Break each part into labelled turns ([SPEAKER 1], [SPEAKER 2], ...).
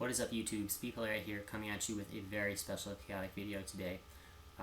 [SPEAKER 1] What is up, YouTube? Skopolon right here, coming at you with a very special Chaotic video today.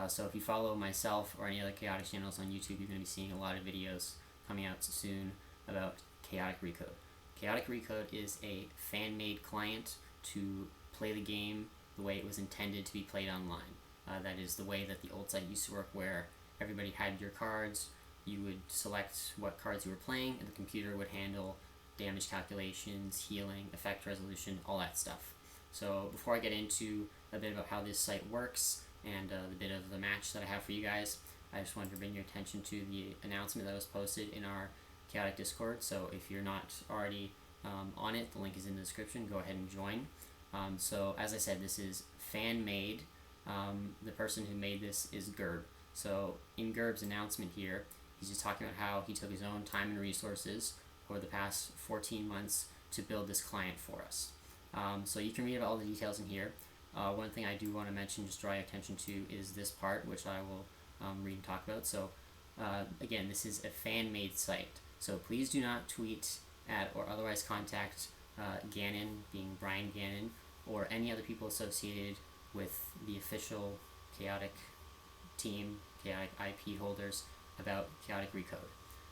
[SPEAKER 1] So if you follow myself or any other Chaotic channels on YouTube, you're going to be seeing a lot of videos coming out soon about Chaotic Recode. Chaotic Recode is a fan-made client to play the game the way it was intended to be played online. That is the way that the old site used to work, where everybody had your cards, you would select what cards you were playing, and the computer would handle damage calculations, healing, effect resolution, all that stuff. So before I get into a bit about how this site works and the bit of the match that I have for you guys, I just wanted to bring your attention to the announcement that was posted in our Chaotic Discord. So if you're not already on it, the link is in the description. Go ahead and join. So as I said, this is fan-made. The person who made this is Gerb. So in Gerb's announcement here, he's just talking about how he took his own time and resources over the past 14 months to build this client for us. So you can read about all the details in here. One thing I do want to mention, just draw your attention to, is this part, which I will read and talk about. So again, this is a fan-made site. So please do not tweet at or otherwise contact Gannon, being Brian Gannon, or any other people associated with the official Chaotic team, Chaotic IP holders, about Chaotic Recode.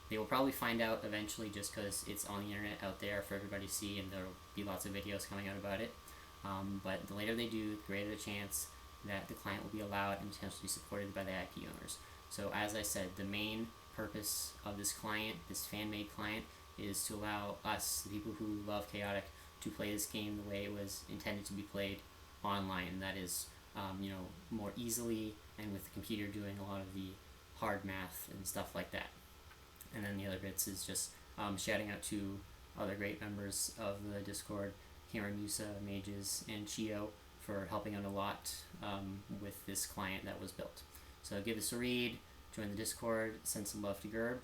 [SPEAKER 1] They will probably find out eventually, just because it's on the internet out there for everybody to see, and there will be lots of videos coming out about it. But the later they do, the greater the chance that the client will be allowed and potentially supported by the IP owners. So as I said, the main purpose of this client, this fan-made client, is to allow us, the people who love Chaotic, to play this game the way it was intended to be played online. And that is, more easily, and with the computer doing a lot of the hard math and stuff like that. And then the other bits is just shouting out to other great members of the Discord, Karen, Musa, Mages, and Chio, for helping out a lot with this client that was built. So give this a read, join the Discord, send some love to Gerb,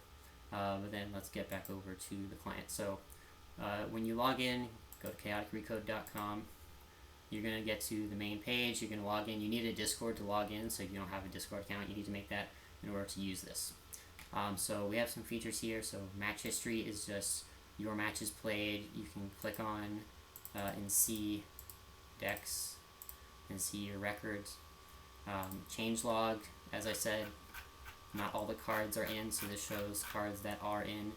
[SPEAKER 1] but then let's get back over to the client. So when you log in, go to chaoticrecode.com. You're going to get to the main page. You're going to log in. You need a Discord to log in, so if you don't have a Discord account, you need to make that in order to use this. So we have some features here. So match history is just your matches played. You can click on and see decks and see your records. Changelog, as I said, not all the cards are in, so this shows cards that are in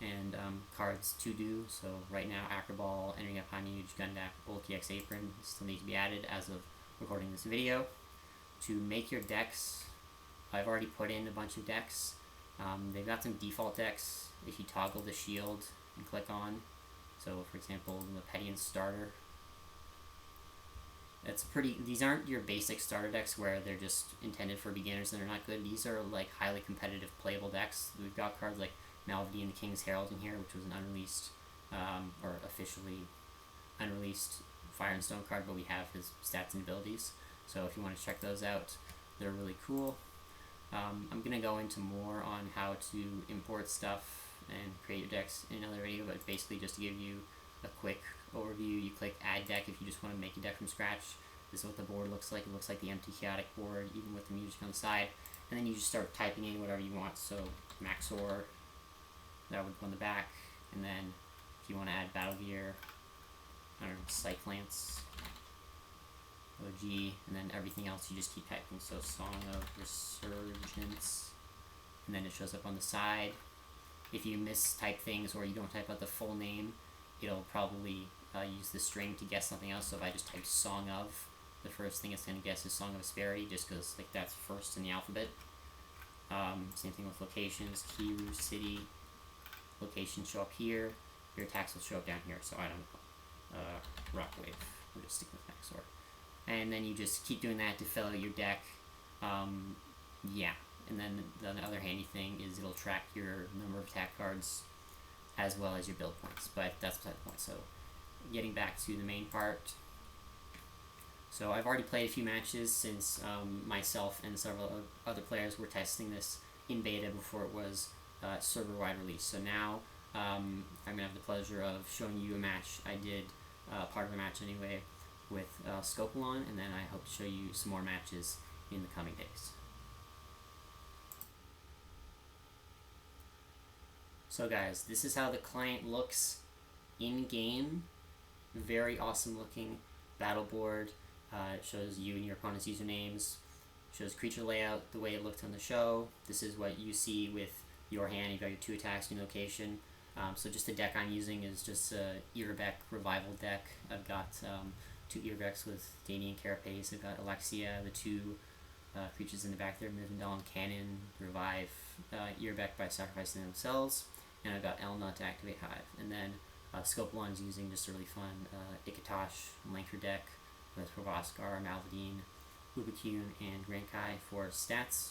[SPEAKER 1] and cards to do. So right now, Acroball, Entering Up Huge, Gundak, Bulky X Apron still need to be added as of recording this video. To make your decks, I've already put in a bunch of decks. They've got some default decks if you toggle the shield and click on. So for example, the Petty Starter. These aren't your basic starter decks where they're just intended for beginners and they're not good. These are like highly competitive playable decks. We've got cards like Malvady and the King's Herald in here, which was an unreleased, or officially unreleased Fire and Stone card, but we have his stats and abilities. So if you want to check those out, they're really cool. I'm going to go into more on how to import stuff and create your decks in another video, but basically just to give you a quick overview, you click Add Deck if you just want to make a deck from scratch. This is what the board looks like. It looks like the empty Chaotic board, even with the music on the side. And then you just start typing in whatever you want. So Maxor, that would go on the back. And then if you want to add Battle Gear, I don't know, Cyclance, OG, and then everything else you just keep typing. So Song of Resurgence, and then it shows up on the side. If you mistype things or you don't type out the full name, it'll probably use the string to guess something else. So if I just type Song of, the first thing it's going to guess is Song of Asperity, just because like that's first in the alphabet. Same thing with locations. Kiru City locations show up here. Your attacks will show up down here. So I don't know, Rockwave. We'll just stick with Maxor. And then you just keep doing that to fill out your deck. Yeah. And then the other handy thing is it'll track your number of attack cards as well as your build points. But that's beside the point. So getting back to the main part. So I've already played a few matches since myself and several other players were testing this in beta before it was server-wide release. So now I'm going to have the pleasure of showing you a match I did, part of the match anyway, with Skopolon, and then I hope to show you some more matches in the coming days. So guys, this is how the client looks in-game. Very awesome looking. battle board. It shows you and your opponent's usernames. Shows creature layout the way it looked on the show. This is what you see with your hand. You've got your 2 attacks, new location. So just the deck I'm using is just a Irbeck Revival deck. I've got 2 Irbecks with Dani and Carapace. I've got Alexia, the 2 creatures in the back there, Mivendell and Cannon, revive Irbeck by sacrificing themselves. And I've got Elna to activate Hive. And then Skopolon's using just a really fun Ikatosh Lanker deck with Proboscar, Malvadine, Ubicune, and Grankai for stats.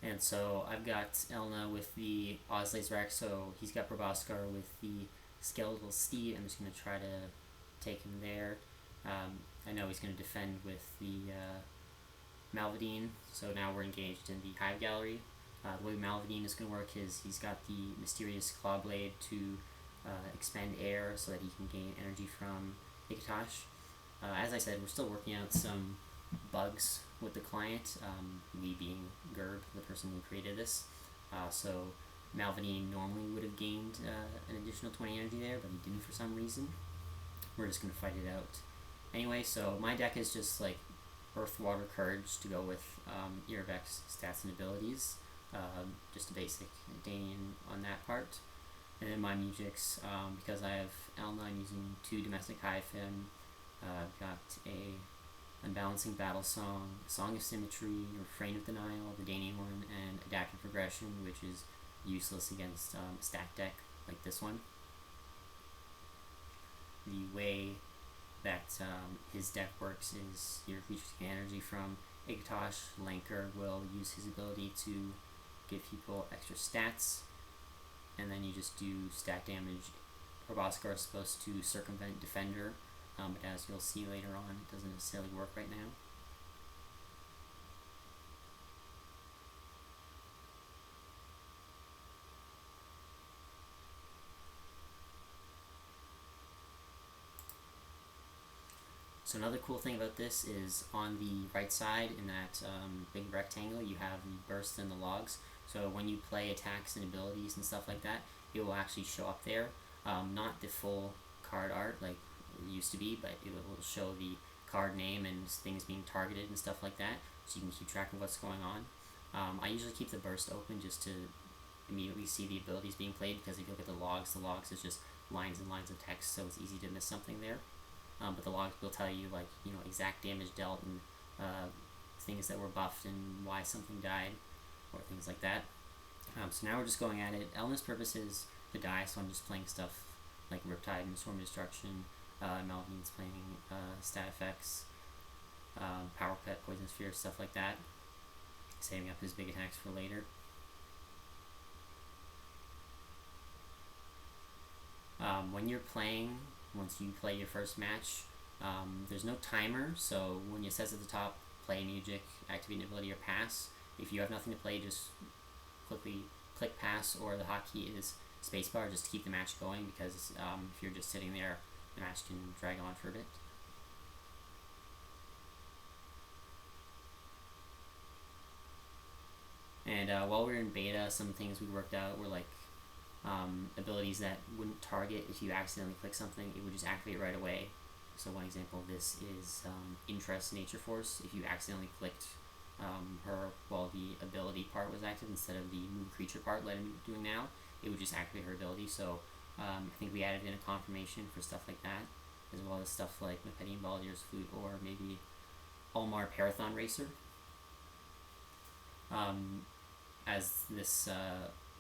[SPEAKER 1] And so I've got Elna with the Ozlaze Rex, so he's got Proboscar with the Skeletal Steed. I'm just going to try to take him there. I know he's going to defend with the Malvadine, so now we're engaged in the Hive Gallery. The way Malvadine is going to work is he's got the Mysterious Claw Blade to expend air so that he can gain energy from Ikatosh. As I said, we're still working out some bugs with the client, we being Gerb, the person who created this. So Malvadine normally would have gained an additional 20 energy there, but he didn't for some reason. We're just going to fight it out. Anyway, so my deck is just like Earth, Water, Courage to go with Irbeck's stats and abilities. Just a basic Danian on that part. And then my Mujix, because I have Elna, I'm using 2 Domestic Hive-Fim. I've got a Unbalancing Battle Song, Song of Symmetry, Refrain of Denial, the Danian one, and Adaptive Progression, which is useless against a stack deck like this one. The way that his deck works is your creatures get energy from Ikatosh. Lanker will use his ability to give people extra stats, and then you just do stat damage. Proboscar is supposed to circumvent Defender, but as you'll see later on, it doesn't necessarily work right now. So another cool thing about this is on the right side in that big rectangle, you have the burst and the logs. So when you play attacks and abilities and stuff like that, it will actually show up there. Not the full card art like it used to be, but it will show the card name and things being targeted and stuff like that, so you can keep track of what's going on. I usually keep the burst open just to immediately see the abilities being played, because if you look at the logs is just lines and lines of text, so it's easy to miss something there. But the logs will tell you, like, you know, exact damage dealt and things that were buffed and why something died, or things like that. So now we're just going at it. Elna's purpose is to die, so I'm just playing stuff like Riptide and Storm Destruction. Malvadine's playing stat effects, Power Pet, Poison Sphere, stuff like that, saving up his big attacks for later. When you're playing, once you play your first match, there's no timer, so when it says at the top, play music, activate an ability, or pass, if you have nothing to play, just quickly click pass, or the hotkey is spacebar just to keep the match going, because if you're just sitting there, the match can drag on for a bit. And while we were in beta, some things we worked out were like abilities that wouldn't target if you accidentally click something, it would just activate right away. So one example of this is Interest Nature Force. If you accidentally clicked her while the ability part was active instead of the move creature part like I'm doing now, it would just activate her ability. So I think we added in a confirmation for stuff like that, as well as stuff like Mepedian Baldier's Flute, or maybe Almar Parathon Racer. As this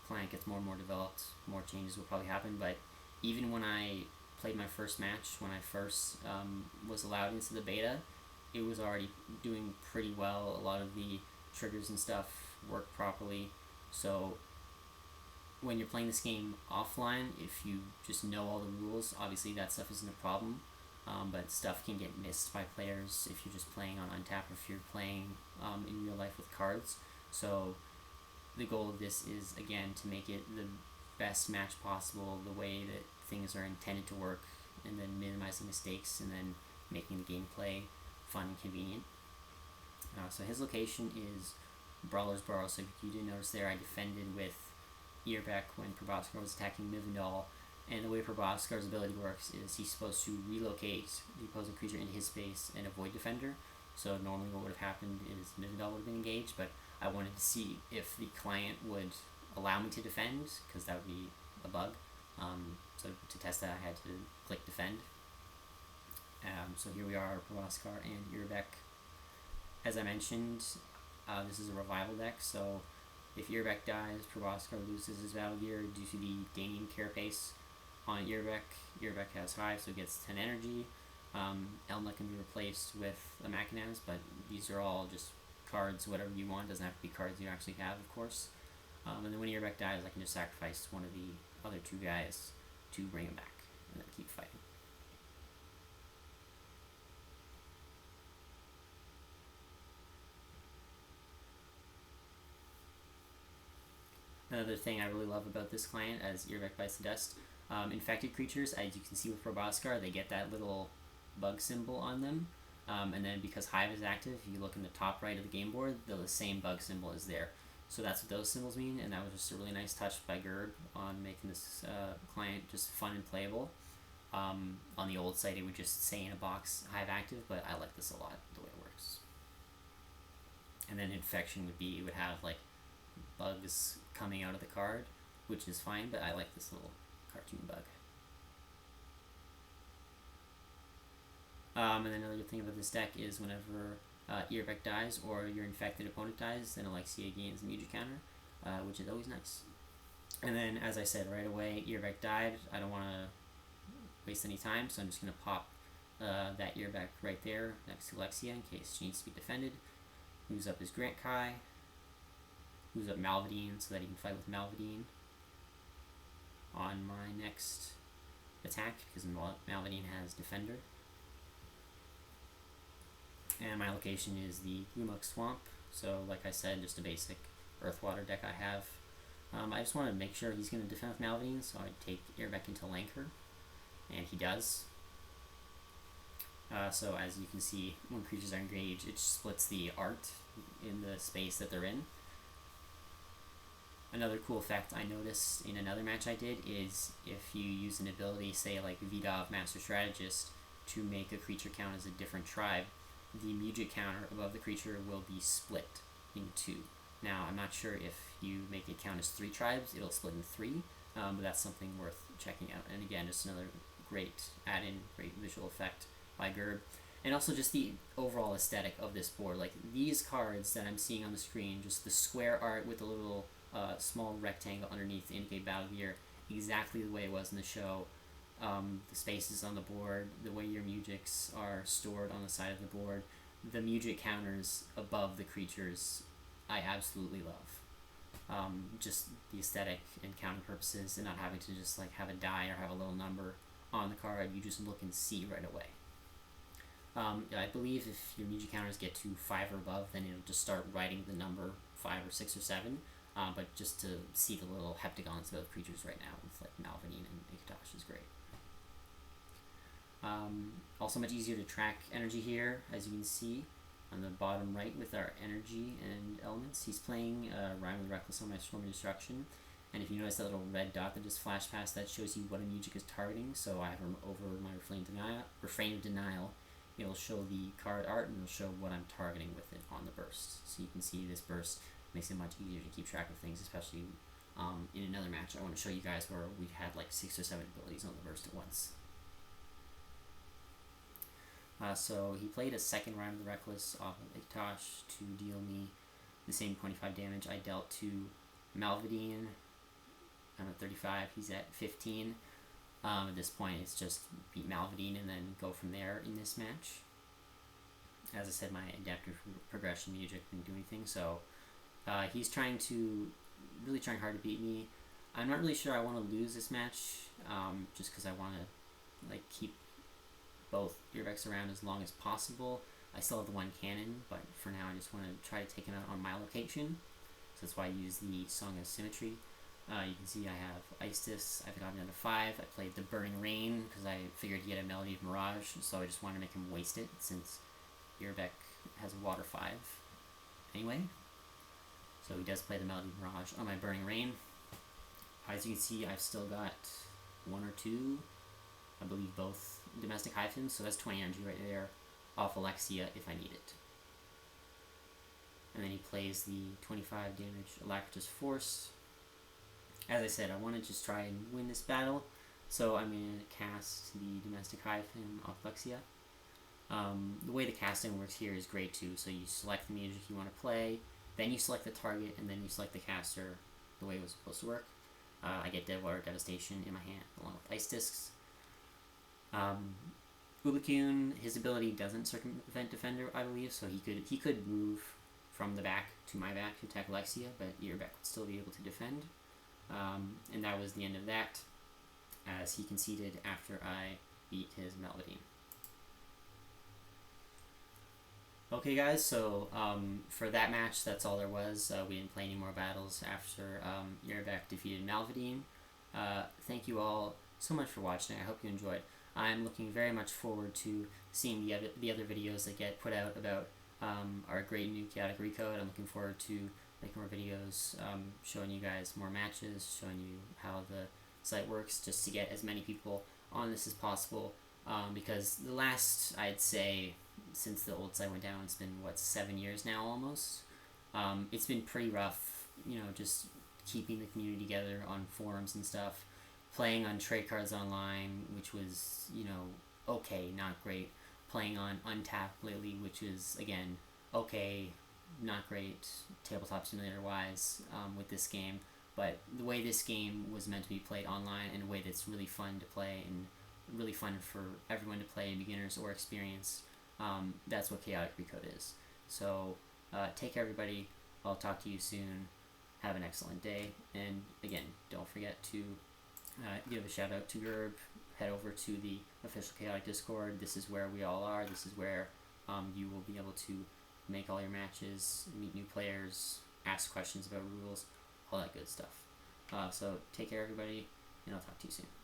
[SPEAKER 1] client gets more and more developed, more changes will probably happen, but even when I played my first match, when I first was allowed into the beta, it was already doing pretty well. A lot of the triggers and stuff work properly, so when you're playing this game offline, if you just know all the rules, obviously that stuff isn't a problem, but stuff can get missed by players if you're just playing on Untap, or if you're playing in real life with cards. So the goal of this is, again, to make it the best match possible, the way that things are intended to work, and then minimizing mistakes, and then making the gameplay fun and convenient. So his location is Brawler's Burrow, so if you did notice there, I defended with Earbeck when Proboscar was attacking Mivendal. And the way Proboscar's ability works is he's supposed to relocate the opposing creature into his space and avoid defender. So normally what would have happened is Mivendal would have been engaged, but I wanted to see if the client would allow me to defend, because that would be a bug. So to test that, I had to click defend. So here we are, Proboscar and Earbeck. As I mentioned, this is a revival deck, so if Earbeck dies, Proboscar loses his battle gear due to the Daemon Carapace on Earbeck. Earbeck has Hive, so it gets 10 energy. Elma can be replaced with a Machinaz, but these are all just cards, whatever you want. Doesn't have to be cards you actually have, of course. And then when Earbeck dies, I can just sacrifice one of the other two guys to bring him back, and then keep fighting. Another thing I really love about this client, as Earbeck bites the dust, infected creatures, as you can see with Proboscar, they get that little bug symbol on them. And then because Hive is active, if you look in the top right of the game board, the same bug symbol is there. So that's what those symbols mean, and that was just a really nice touch by Gerb on making this client just fun and playable. On the old site, it would just say in a box Hive active, but I like this a lot, the way it works. And then infection would be, you would have like bugs coming out of the card, which is fine, but I like this little cartoon bug. And then another thing about this deck is whenever Earbeck dies or your infected opponent dies, then Alexia gains a Mujic counter, which is always nice. And then, as I said right away, Earbeck died. I don't want to waste any time, so I'm just going to pop that Earbeck right there next to Alexia in case she needs to be defended. Moves up his Grant Kai. Moves up Malvadine so that he can fight with Malvadine on my next attack, because Malvadine has Defender. And my location is the Gumuk Swamp, so like I said, just a basic Earth-Water deck I have. I just want to make sure he's going to defend with Malvadine, so I take Earbeck into Lanker, and he does. So as you can see, when creatures are engaged, it splits the art in the space that they're in. Another cool effect I noticed in another match I did is if you use an ability, say like Vidov Master Strategist, to make a creature count as a different tribe, the Mujic counter above the creature will be split in two. Now, I'm not sure if you make it count as 3 tribes, it'll split in 3, but that's something worth checking out. And again, just another great add-in, great visual effect by Gerb. And also just the overall aesthetic of this board. Like, these cards that I'm seeing on the screen, just the square art with a little small rectangle underneath to indicate battle gear, exactly the way it was in the show. The spaces on the board, the way your Mujics are stored on the side of the board, the Mujic counters above the creatures, I absolutely love. Just the aesthetic and counting purposes, and not having to just like have a die or have a little number on the card, you just look and see right away. I believe if your Mujic counters get to 5 or above, then it'll just start writing the number 5 or 6 or 7. But just to see the little heptagons of creatures right now with like Malvadine and Ikatosh is great. Also much easier to track energy here, as you can see on the bottom right with our energy and elements. He's playing Rhyme of the Reckless on my Storm of Destruction, and if you notice that little red dot that just flashed past, that shows you what a Mujic is targeting. So I have him over my Refrain of Denial. It'll show the card art and it'll show what I'm targeting with it on the burst. So you can see this burst makes it much easier to keep track of things, especially in another match. I want to show you guys where we had like 6 or 7 abilities on the burst at once. So he played a second Rhyme of the Reckless off of Ikatosh to deal me the same 25 damage I dealt to Malvadine. I'm at 35, he's at 15. At this point, it's just beat Malvadine and then go from there in this match. As I said, my adaptive progression Mujic didn't do anything, so he's really trying hard to beat me. I'm not really sure I want to lose this match, just because I want to like keep both Earbecks around as long as possible. I still have the one cannon, but for now I just want to try to take him out on my location. So that's why I use the Song of Symmetry. You can see I have Istis, I've gotten down to 5. I played the Burning Rain because I figured he'd get a Melody of Mirage, so I just wanted to make him waste it since Earbeck has a Water 5 anyway. So he does play the Melody of Mirage on my Burning Rain. As you can see, I've still got 1 or 2, I believe both domestic hyphens, so that's 20 energy right there off Alexia if I need it. And then he plays the 25 damage Alacritus Force. As I said, I want to just try and win this battle, so I'm going to cast the domestic hyphen off Alexia. The way the casting works here is great too, so you select the music you want to play, then you select the target, and then you select the caster the way it was supposed to work. I get Deadwater Devastation in my hand along with Ice Discs. Ubikun, his ability doesn't circumvent Defender, I believe, so he could move from the back to my back to attack Alexia, but your back would still be able to defend. And that was the end of that, as he conceded after I beat his Melody. Okay guys, so for that match, that's all there was. We didn't play any more battles after Yerbek defeated Malvadine. Thank you all so much for watching. I hope you enjoyed. I'm looking very much forward to seeing the other videos that get put out about our great new Chaotic Recode. I'm looking forward to making more videos, showing you guys more matches, showing you how the site works, just to get as many people on this as possible. Because the last, I'd say, since the old site went down, it's been, what, 7 years now almost? It's been pretty rough, you know, just keeping the community together on forums and stuff, playing on trade cards online, which was, you know, okay, not great, playing on Untapped lately, which is, again, okay, not great, tabletop simulator wise, with this game, but the way this game was meant to be played online in a way that's really fun to play and really fun for everyone to play, beginners or experienced. That's what Chaotic Recode is. So take care everybody, I'll talk to you soon, have an excellent day, and again, don't forget to give a shout out to Gerb, head over to the official Chaotic Discord. This is where we all are, this is where you will be able to make all your matches, meet new players, ask questions about rules, all that good stuff. So take care everybody, and I'll talk to you soon.